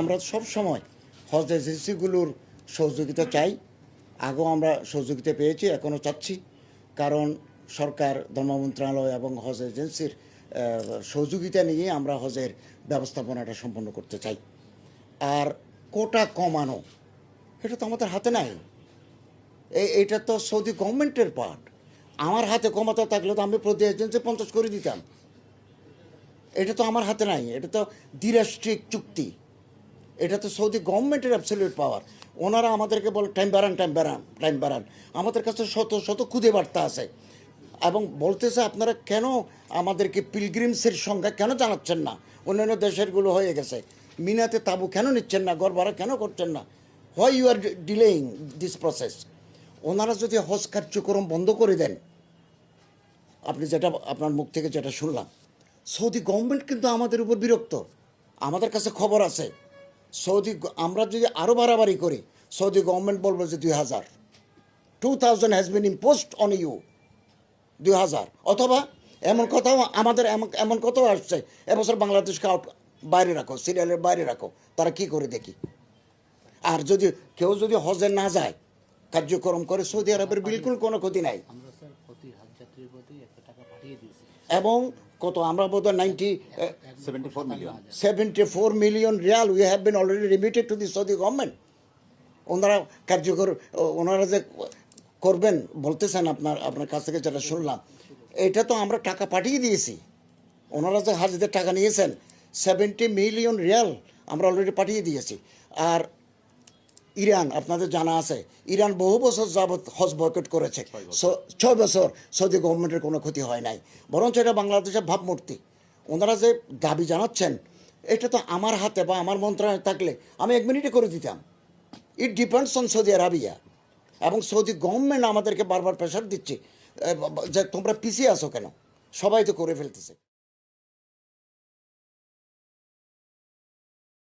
আমরা সব সময় হজ এজেন্সিগুলোর সহযোগিতা চাই। আগেও আমরা সহযোগিতা পেয়েছি, এখনও চাচ্ছি, কারণ সরকার, ধর্ম মন্ত্রণালয় এবং হজ এজেন্সির সহযোগিতা নিয়ে আমরা হজের ব্যবস্থাপনাটা সম্পন্ন করতে চাই। আর কোটা কমানো এটা তো আমাদের হাতে নাই, এটা তো সৌদি গভর্নমেন্টের পার্ট। আমার হাতে ক্ষমতা থাকলে তো আমি প্রতি এজেন্সি 50 করে দিতাম। এটা তো আমার হাতে নাই, এটা তো দ্বিরাষ্ট্রিক চুক্তি, এটা তো সৌদি গভর্নমেন্টের অ্যাবসলিউট পাওয়ার। ওনারা আমাদেরকে বলে টাইম বাড়ান। আমাদের কাছে শত শত খুদে বার্তা আছে এবং বলতেছে আপনারা কেন আমাদেরকে পিলগ্রিমসের সংখ্যা কেন জানাচ্ছেন না, অন্যান্য দেশেরগুলো হয়ে গেছে, মিনাতে তাবু কেন নিচ্ছেন না, ঘর ভাড়া কেন করছেন না, why you are delaying this process. ওনারা যদি হজ কার্যক্রম বন্ধ করে দেন, আপনি যেটা আপনার মুখ থেকে যেটা শুনলাম, সৌদি গভর্নমেন্ট কিন্তু আমাদের উপর বিরক্ত। আমাদের কাছে খবর আছে, আমরা যদি আরও বাড়াবাড়ি করি, সৌদি গভর্নমেন্ট বলবে যে 2000 has been imposed on you, 2000। অথবা এমন কথাও আসছে, এবছর বাংলাদেশকে বাইরে রাখো, সিরিয়ালের বাইরে রাখো, তারা কি করে দেখি। আর যদি কেউ যদি হজে না যায়, কার্যক্রম করে, সৌদি আরবের বিলকুল কোনো ক্ষতি নাই। এবং কত আমরা বোধ হয় 74 million riyal we have been already remitted to the Saudi government. ওনারা যে করবেন বলতেছেন, আপনার কাছ থেকে যেটা শুনলাম, এটা তো আমরা টাকা পাঠিয়ে দিয়েছি। ওনারা যে হাজিদের টাকা নিয়েছেন 70 মিলিয়ন রিয়াল আমরা অলরেডি পাঠিয়ে দিয়েছি। আর ইরান, আপনাদের জানা আছে, ইরান বহু বছর যাবৎ হজ বয়কট করেছে, 6 বছর সৌদি গভর্নমেন্টের কোনো ক্ষতি হয় নাই, বরঞ্চ এটা বাংলাদেশের ভাবমূর্তি। ওনারা যে দাবি জানাচ্ছেন, এটা তো আমার হাতে বা আমার মন্ত্রণালয়ে থাকলে আমি 1 মিনিটে করে দিতাম। It depends on Saudi Arabia. এবং সৌদি গভর্নমেন্ট আমাদেরকে বারবার প্রেশার দিচ্ছে যে তোমরা পিছিয়ে আসো কেন, সবাই তো করে ফেলতেছে।